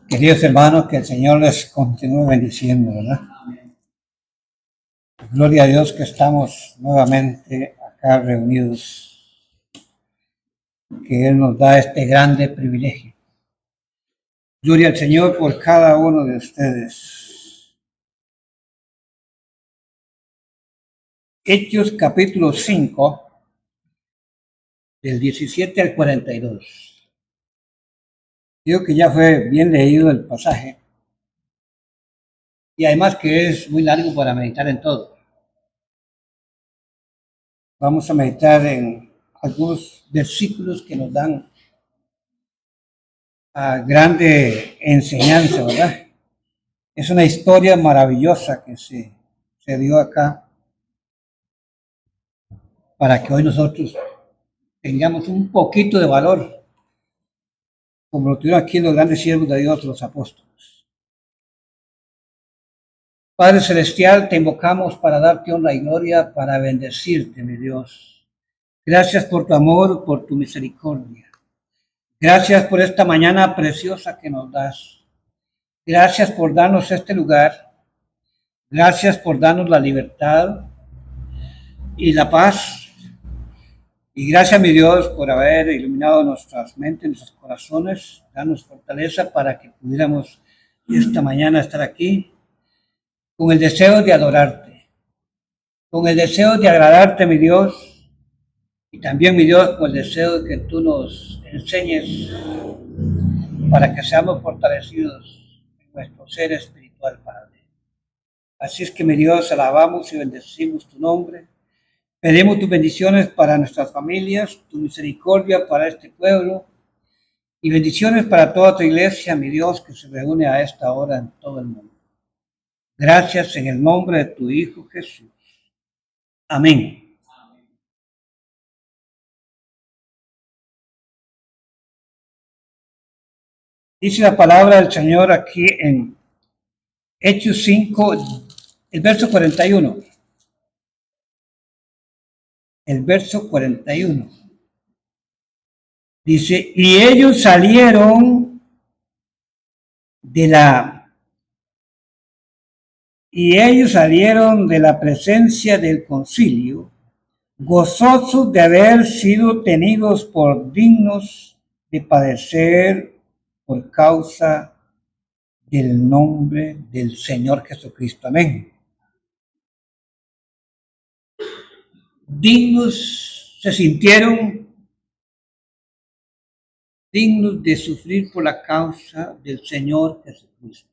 Queridos hermanos, que el Señor les continúe bendiciendo, ¿verdad? Gloria a Dios que estamos nuevamente acá reunidos, que Él nos da este grande privilegio. Gloria al Señor por cada uno de ustedes. Hechos capítulo 5, del 17 al 42. Digo que ya fue bien leído el pasaje. Y además que es muy largo para meditar en todo. Vamos a meditar en algunos versículos que nos dan grande enseñanza, ¿verdad? Es una historia maravillosa que se dio acá para que hoy nosotros tengamos un poquito de valor, como lo tuvieron aquí los grandes siervos de Dios, los apóstoles. Padre Celestial, te invocamos para darte honra y gloria, para bendecirte, mi Dios. Gracias por tu amor, por tu misericordia. Gracias por esta mañana preciosa que nos das. Gracias por darnos este lugar. Gracias por darnos la libertad y la paz. Y gracias, mi Dios, por haber iluminado nuestras mentes, nuestros corazones, darnos fortaleza para que pudiéramos esta mañana estar aquí con el deseo de adorarte, con el deseo de agradarte, mi Dios, y también, mi Dios, con el deseo de que tú nos enseñes para que seamos fortalecidos en nuestro ser espiritual, Padre. Así es que, mi Dios, alabamos y bendecimos tu nombre. Pedimos tus bendiciones para nuestras familias, tu misericordia para este pueblo y bendiciones para toda tu iglesia, mi Dios, que se reúne a esta hora en todo el mundo. Gracias en el nombre de tu Hijo Jesús. Amén. Dice la palabra del Señor aquí en Hechos 5, el verso 41. El verso 41. Dice, y ellos salieron de la presencia del concilio, gozosos de haber sido tenidos por dignos de padecer por causa del nombre del Señor Jesucristo. Amén. Se sintieron dignos de sufrir por la causa del Señor Jesucristo.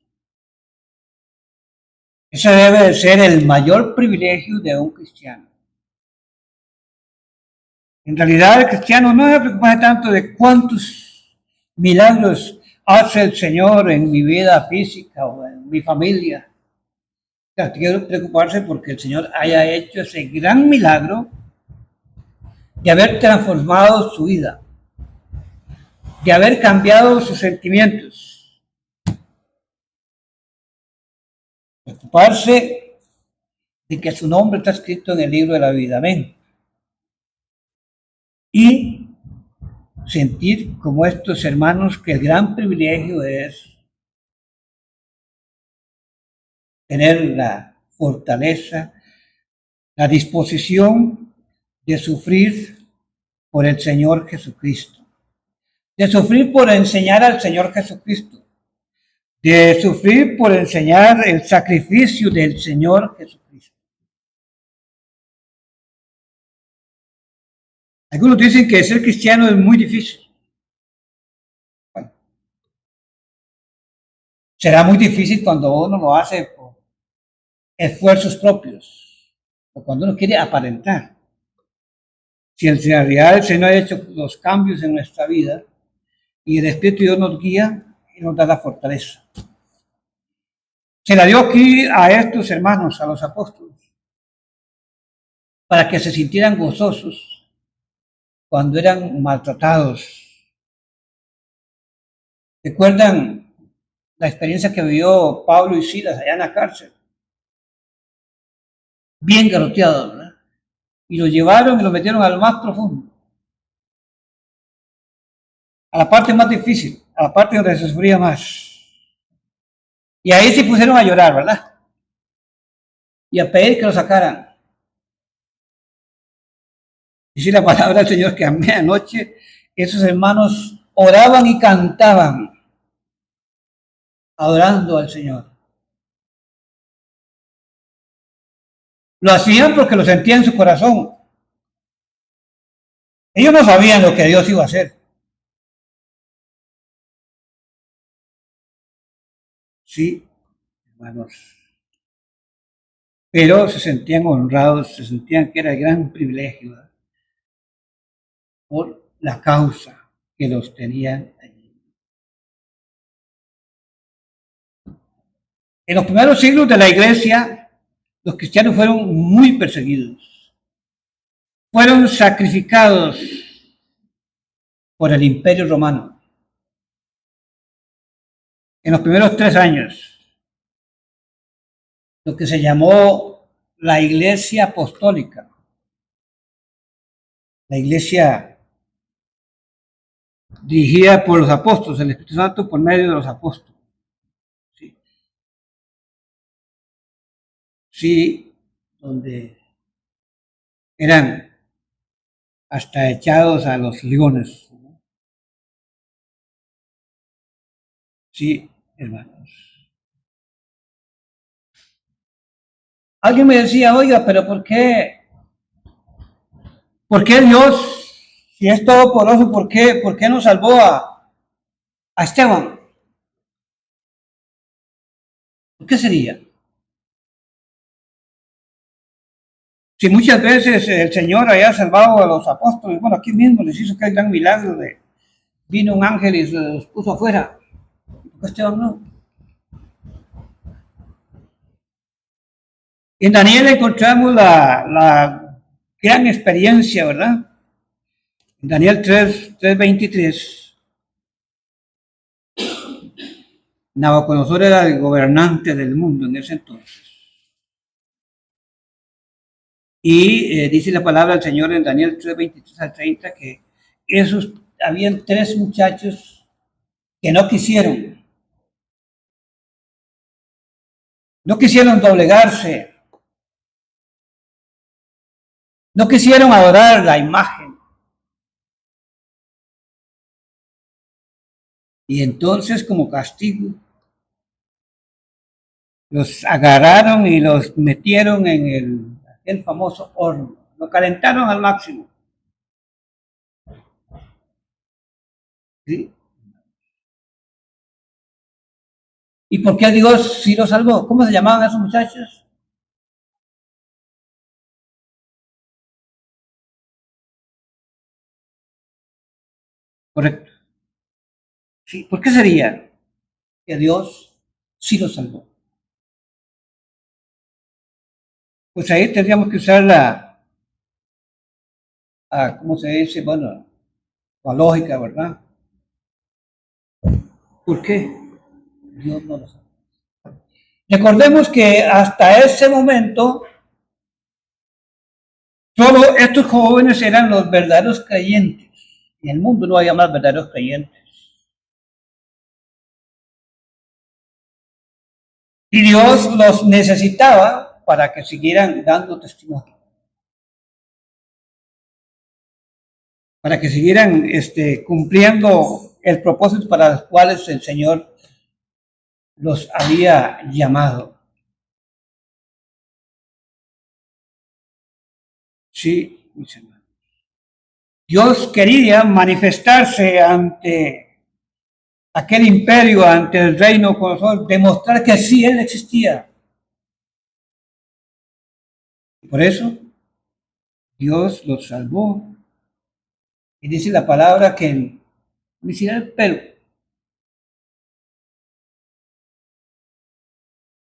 Ese debe de ser el mayor privilegio de un cristiano. En realidad el cristiano no se preocupa tanto de cuántos milagros hace el Señor en mi vida física o en mi familia. Tiene que preocuparse porque el Señor haya hecho ese gran milagro de haber transformado su vida, de haber cambiado sus sentimientos. Preocuparse de que su nombre está escrito en el libro de la vida. Amén. Y sentir como estos hermanos que el gran privilegio es tener la fortaleza, la disposición de sufrir por el Señor Jesucristo, de sufrir por enseñar al Señor Jesucristo, de sufrir por enseñar el sacrificio del Señor Jesucristo. Algunos dicen que ser cristiano es muy difícil. Bueno, será muy difícil cuando uno lo hace por esfuerzos propios o cuando uno quiere aparentar. Si en realidad el Señor ha hecho los cambios en nuestra vida y el Espíritu de Dios nos guía y nos da la fortaleza. Se la dio aquí a estos hermanos, a los apóstoles, para que se sintieran gozosos cuando eran maltratados. ¿Recuerdan la experiencia que vivió Pablo y Silas allá en la cárcel? Bien garroteados, ¿verdad? Y lo llevaron y lo metieron a lo más profundo, a la parte más difícil, a la parte donde se sufría más. Y ahí se pusieron a llorar, ¿verdad? Y a pedir que lo sacaran. Dice la palabra del Señor que a medianoche esos hermanos oraban y cantaban, adorando al Señor. Lo hacían porque lo sentían en su corazón. Ellos no sabían lo que Dios iba a hacer. Sí, hermanos. Pero se sentían honrados, se sentían que era el gran privilegio, ¿verdad? Por la causa que los tenían allí. En los primeros siglos de la iglesia, los cristianos fueron muy perseguidos. Fueron sacrificados por el Imperio Romano. En los primeros 3 años, lo que se llamó la Iglesia Apostólica, la Iglesia dirigida por los apóstoles, el Espíritu Santo por medio de los apóstoles. Sí, sí, donde eran hasta echados a los leones. Sí, hermanos. Alguien me decía, oiga, pero ¿por qué Dios, si es todopoderoso, por qué no salvó a Esteban? ¿Por qué sería? Si muchas veces el Señor había salvado a los apóstoles, bueno, aquí mismo les hizo aquel gran milagro de vino un ángel y se los puso afuera. ¿Por qué Esteban no? En Daniel encontramos la gran experiencia, ¿verdad? En Daniel 3:23, Nabucodonosor era el gobernante del mundo en ese entonces. Y dice la palabra del Señor en Daniel 3:23-30 que habían 3 muchachos que no quisieron doblegarse, no quisieron adorar la imagen. Y entonces, como castigo, los agarraron y los metieron en el famoso horno. Lo calentaron al máximo. ¿Sí? ¿Y por qué Dios sí los salvó? ¿Cómo se llamaban esos muchachos? Correcto. ¿Sí? ¿Por qué sería que Dios sí los salvó? Pues ahí tendríamos que usar ¿cómo se dice? Bueno, la lógica, ¿verdad? ¿Por qué Dios no los salvó? Recordemos que hasta ese momento solo estos jóvenes eran los verdaderos creyentes. En el mundo no había más verdaderos creyentes. Y Dios los necesitaba para que siguieran dando testimonio. Para que siguieran cumpliendo el propósito para los cuales el Señor los había llamado. Sí, mis hermanos. Dios quería manifestarse ante aquel imperio, ante el reino, demostrar que sí Él existía. Por eso Dios los salvó. Y dice la palabra que ni siquiera el pelo,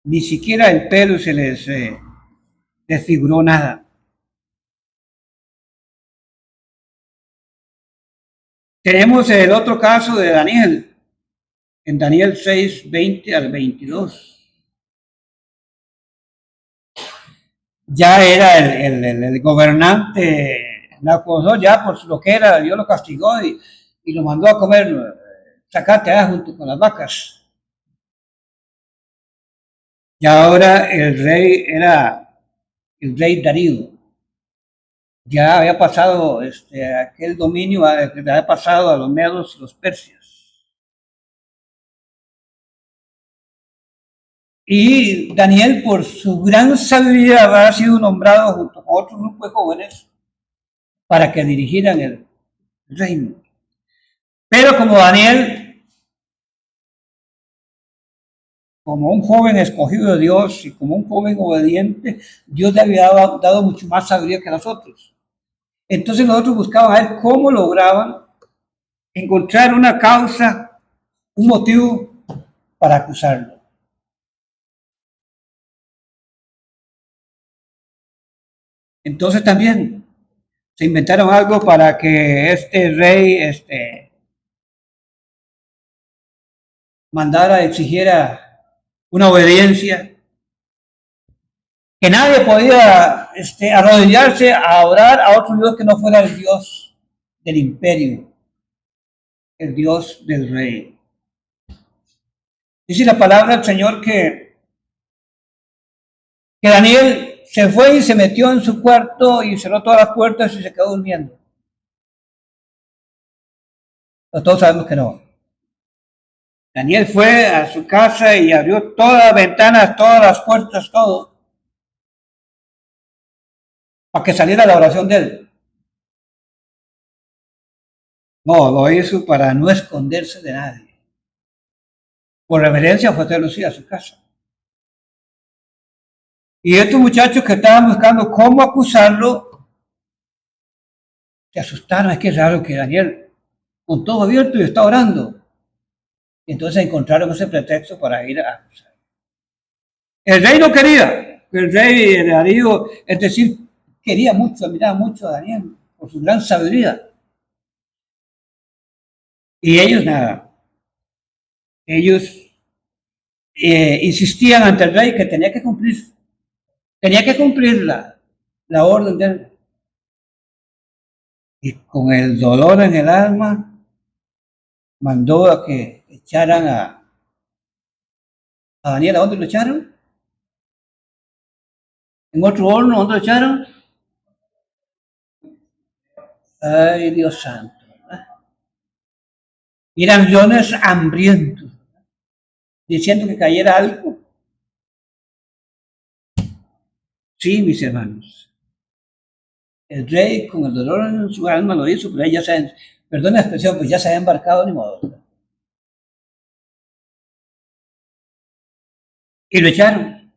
ni siquiera el pelo se les desfiguró nada. Tenemos el otro caso de Daniel, en Daniel 6:20-22. Ya era el gobernante Nabucodonosor, ya por lo que era, Dios lo castigó y lo mandó a comer zacate junto con las vacas. Y ahora el rey era el rey Darío. Ya había pasado aquel dominio, había pasado a los medos y los persias. Y Daniel, por su gran sabiduría, ha sido nombrado junto con otro grupo de jóvenes para que dirigieran el reino. Pero como Daniel, como un joven escogido de Dios y como un joven obediente, Dios le había dado mucho más sabiduría que a nosotros. Entonces nosotros buscábamos a ver cómo lograban encontrar una causa, un motivo para acusarlo. Entonces también se inventaron algo para que este rey mandara, exigiera una obediencia, que nadie podía arrodillarse a orar a otro Dios que no fuera el Dios del imperio, el Dios del rey. Dice la palabra del Señor que Daniel se fue y se metió en su cuarto y cerró todas las puertas y se quedó durmiendo. Pero todos sabemos que no. Daniel fue a su casa y abrió todas las ventanas, todas las puertas, todo, para que saliera la oración de él. No, lo hizo para no esconderse de nadie. Por reverencia fue a su casa. Y estos muchachos que estaban buscando cómo acusarlo, se asustaron. Es que es raro que Daniel, con todo abierto y está orando. Y entonces encontraron ese pretexto para ir a acusar. El rey no quería. El rey de Darío, es decir, quería mucho, admiraba mucho a Daniel por su gran sabiduría. Y ellos nada. Ellos insistían ante el rey que tenía que cumplir la orden de él. Y con el dolor en el alma, mandó a que echaran a Daniel. ¿A dónde lo echaron? En otro horno. ¿Dónde lo echaron? Ay, Dios santo. Y eran leones hambrientos, diciendo que cayera algo. Sí, mis hermanos. El rey, con el dolor en su alma, lo hizo, pero ya saben, perdón la expresión, pues ya se había embarcado, ni modo. Y lo echaron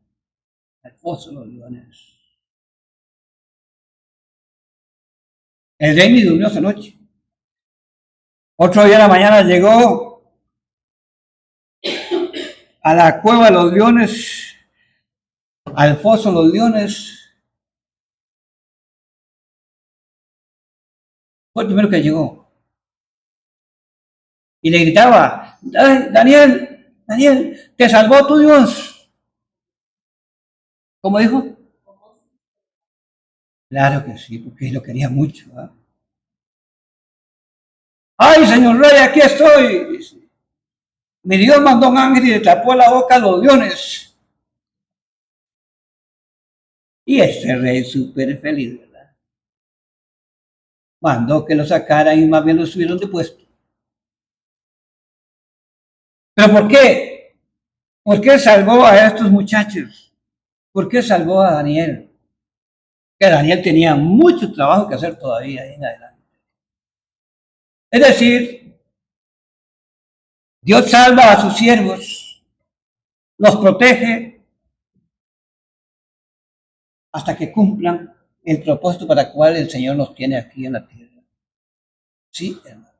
al foso de los leones. El rey ni durmió esa noche. Otro día de la mañana llegó a la cueva de los leones, al foso de los leones. Fue el primero que llegó. Y le gritaba: Daniel, Daniel, te salvó tu Dios. ¿Cómo dijo? Claro que sí, porque lo quería mucho. ¿Eh? Ay, señor rey, aquí estoy. Mi Dios mandó un ángel y le tapó la boca a los leones. Y este rey súper feliz, ¿verdad? Mandó que lo sacaran y más bien lo subieron de puesto. ¿Pero por qué? ¿Por qué salvó a estos muchachos? ¿Por qué salvó a Daniel? Que Daniel tenía mucho trabajo que hacer todavía en adelante. Es decir, Dios salva a sus siervos, los protege hasta que cumplan el propósito para el cual el Señor nos tiene aquí en la tierra. Sí, hermano.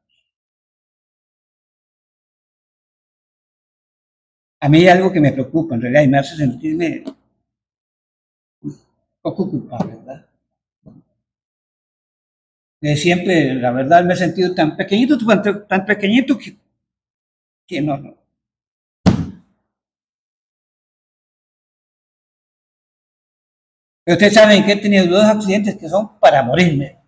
A mí hay algo que me preocupa en realidad y me hace sentirme un poco culpable, ¿verdad? Siempre, la verdad, me he sentido tan pequeñito que no. Pero ustedes saben que he tenido 2 accidentes que son para morirme.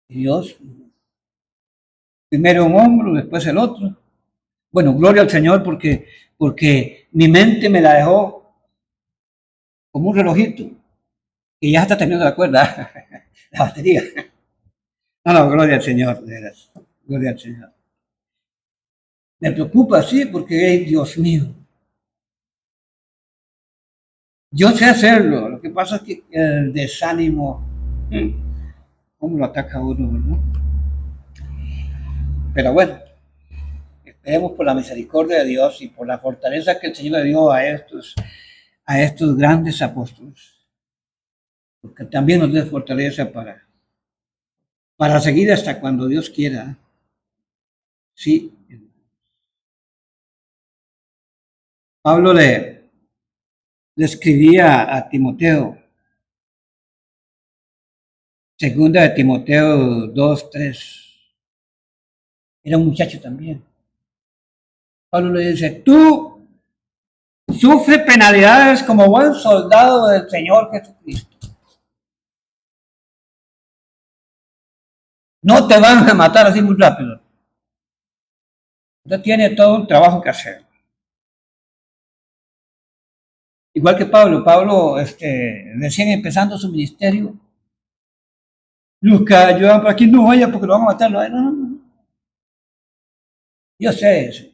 Y Dios, primero un hombro, después el otro. Bueno, gloria al Señor porque mi mente me la dejó como un relojito y ya está terminando la cuerda, la batería. No, no, gloria al Señor, de veras. Gloria al Señor. Me preocupa, sí, porque, Dios mío, yo sé hacerlo. Lo que pasa es que el desánimo, cómo lo ataca a uno, ¿no? Pero bueno, esperemos por la misericordia de Dios y por la fortaleza que el Señor le dio a estos grandes apóstoles. Porque también nos dé fortaleza para seguir hasta cuando Dios quiera. Sí. Pablo le escribía a Timoteo, segunda de Timoteo 2:3. Era un muchacho también. Pablo le dice, tú sufre penalidades como buen soldado del Señor Jesucristo. No te van a matar así muy rápido. Usted tiene todo un trabajo que hacer. Igual que Pablo, recién empezando su ministerio, Lucas, yo por aquí no vaya porque lo van a matar. No, no, no. Yo sé eso.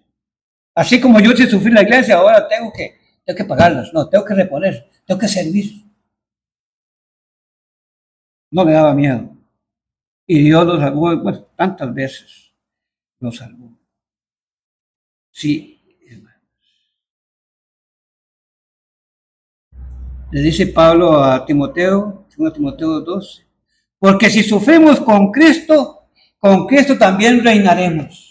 Así como yo sé sufrir la iglesia, ahora tengo que pagarlas, no, tengo que reponer, tengo que servir. No le daba miedo. Y Dios lo salvó, bueno, tantas veces lo salvó. Sí, hermano. Le dice Pablo a Timoteo, 2 Timoteo 12, porque si sufrimos con Cristo también reinaremos.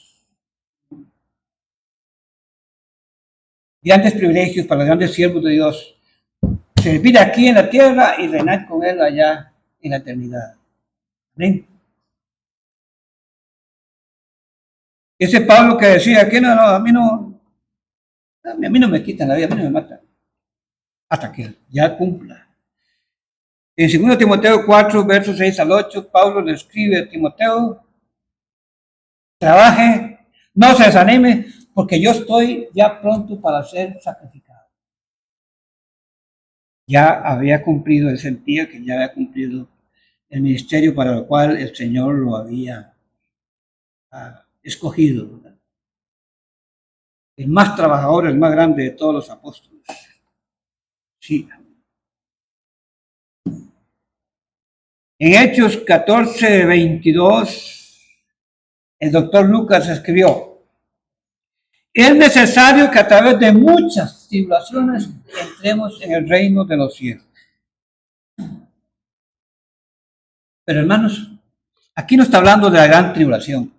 Grandes privilegios para los grandes siervos de Dios. Servir aquí en la tierra y reinar con Él allá en la eternidad. Amén. Ese Pablo que decía que no, a mí no me quitan la vida, a mí no me matan. Hasta que ya cumpla. En 2 Timoteo 4, versos 6 al 8, Pablo le escribe a Timoteo, trabaje, no se desanime, porque yo estoy ya pronto para ser sacrificado. Ya había cumplido, él sentía que ya había cumplido el ministerio para el cual el Señor lo había escogido, ¿verdad? El más trabajador, el más grande de todos los apóstoles. Sí. En Hechos 14, 22, el doctor Lucas escribió, es necesario que a través de muchas tribulaciones entremos en el reino de los cielos. Pero hermanos, aquí no está hablando de la gran tribulación.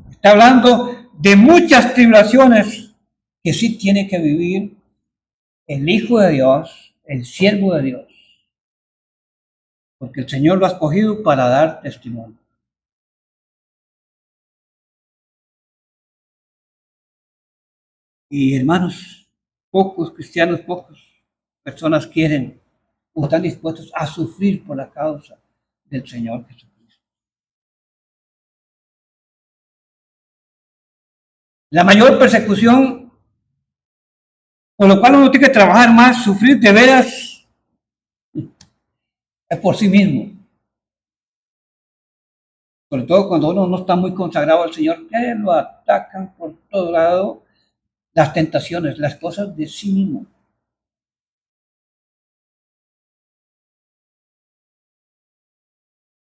Está hablando de muchas tribulaciones que sí tiene que vivir el Hijo de Dios, el siervo de Dios. Porque el Señor lo ha escogido para dar testimonio. Y hermanos, pocos cristianos, pocas personas quieren o están dispuestos a sufrir por la causa del Señor Jesucristo. La mayor persecución, por lo cual uno tiene que trabajar más, sufrir de veras, es por sí mismo. Sobre todo cuando uno no está muy consagrado al Señor, que lo atacan por todo lado las tentaciones, las cosas de sí mismo.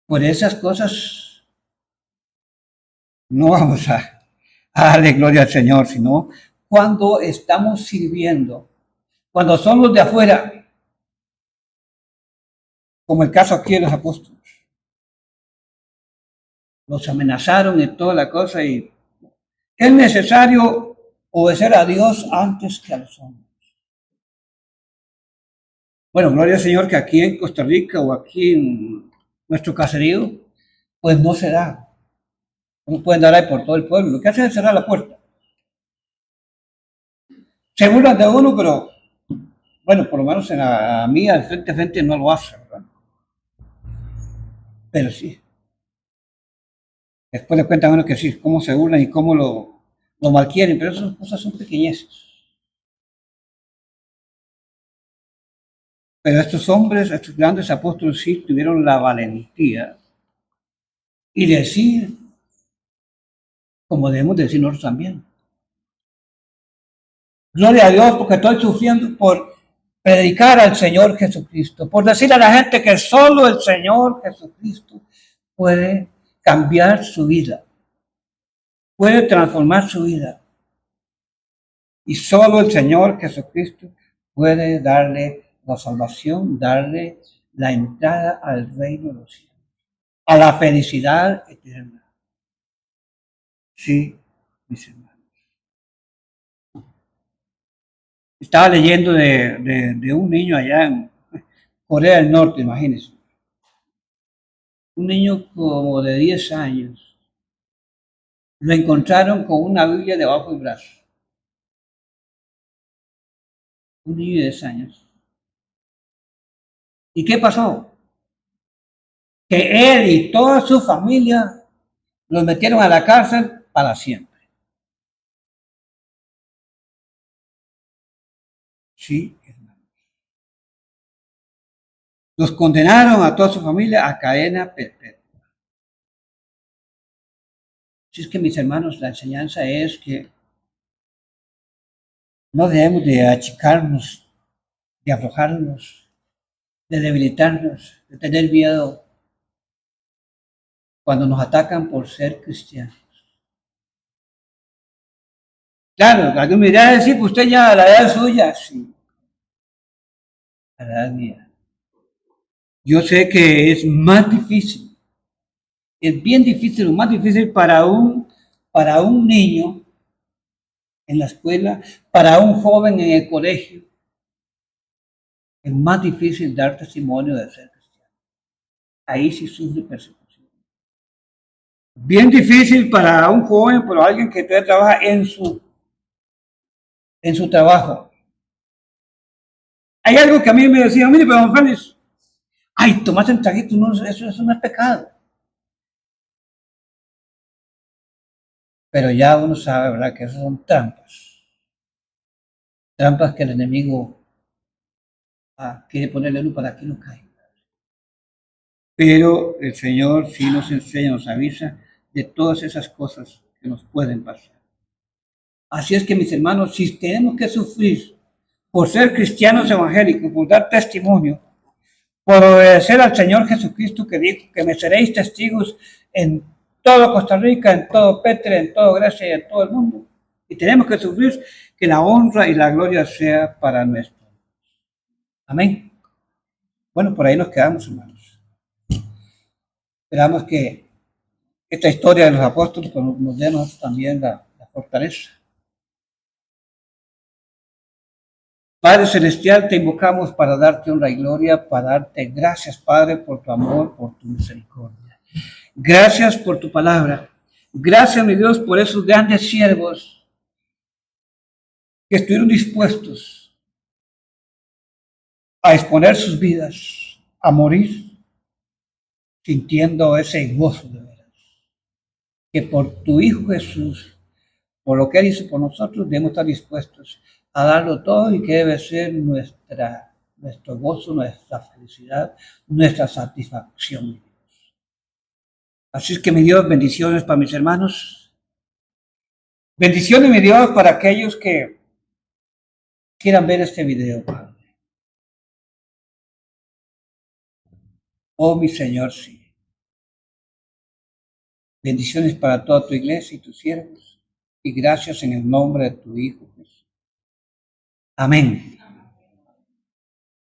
Por esas cosas no vamos a darle gloria al Señor, sino cuando estamos sirviendo, cuando son los de afuera, como el caso aquí de los apóstoles. Los amenazaron y toda la cosa y es necesario obedecer a Dios antes que a los hombres. Bueno, gloria al Señor que aquí en Costa Rica o aquí en nuestro caserío, pues no se da. No pueden dar ahí por todo el pueblo. Lo que hacen es cerrar la puerta. Se burlan de uno, pero bueno, por lo menos a mí al frente a frente no lo hacen, ¿verdad? Pero sí. Después le cuentan a uno que sí, cómo se burlan y cómo lo malquieren, pero esas cosas son pequeñeces. Pero estos hombres, estos grandes apóstoles sí tuvieron la valentía y decir, como debemos decir nosotros también. Gloria a Dios porque estoy sufriendo por predicar al Señor Jesucristo, por decir a la gente que solo el Señor Jesucristo puede cambiar su vida, puede transformar su vida. Y solo el Señor Jesucristo puede darle la salvación, darle la entrada al reino de los cielos, a la felicidad eterna. Sí, mis hermanos. Estaba leyendo de un niño allá en Corea del Norte, imagínense. Un niño como de 10 años. Lo encontraron con una Biblia debajo del brazo. Un niño de 10 años. ¿Y qué pasó? Que él y toda su familia los metieron a la cárcel para siempre. Sí, hermano. Los condenaron a toda su familia a cadena perpetua. Si es que, mis hermanos, la enseñanza es que no debemos de achicarnos, de aflojarnos, de debilitarnos, de tener miedo cuando nos atacan por ser cristianos. Claro, alguien me dirá decir, pues usted ya a la edad suya, sí, a la edad mía. Yo sé que es más difícil, es bien difícil, o más difícil para un niño en la escuela, para un joven en el colegio, es más difícil dar testimonio de ser cristiano. Ahí sí sufre persecución. Bien difícil para un joven, pero alguien que todavía trabaja en su trabajo. Hay algo que a mí me decía, mire, pero don Félix, ay, tomaste un traguito, no, eso no es pecado. Pero ya uno sabe, ¿verdad?, que esas son trampas. Trampas que el enemigo quiere ponerle luz para que no caiga. Pero el Señor sí nos enseña, nos avisa de todas esas cosas que nos pueden pasar. Así es que, mis hermanos, si tenemos que sufrir por ser cristianos evangélicos, por dar testimonio, por obedecer al Señor Jesucristo que dijo que me seréis testigos en todo Costa Rica, en todo Petre, en todo Grecia y en todo el mundo. Y tenemos que sufrir, que la honra y la gloria sea para nuestro. Amén. Bueno, por ahí nos quedamos, hermanos. Esperamos que esta historia de los apóstoles nos dé también la fortaleza. Padre Celestial, te invocamos para darte honra y gloria, para darte gracias, Padre, por tu amor, por tu misericordia. Gracias por tu palabra. Gracias, mi Dios, por esos grandes siervos que estuvieron dispuestos a exponer sus vidas, a morir, sintiendo ese gozo de veras. Que por tu Hijo Jesús, por lo que Él hizo por nosotros, debemos estar dispuestos a darlo todo y que debe ser nuestro gozo, nuestra felicidad, nuestra satisfacción. Así es que, mi Dios, bendiciones para mis hermanos. Bendiciones, mi Dios, para aquellos que quieran ver este video, Padre. Oh, mi Señor, sí. Bendiciones para toda tu iglesia y tus siervos. Y gracias en el nombre de tu Hijo Jesús. Amén.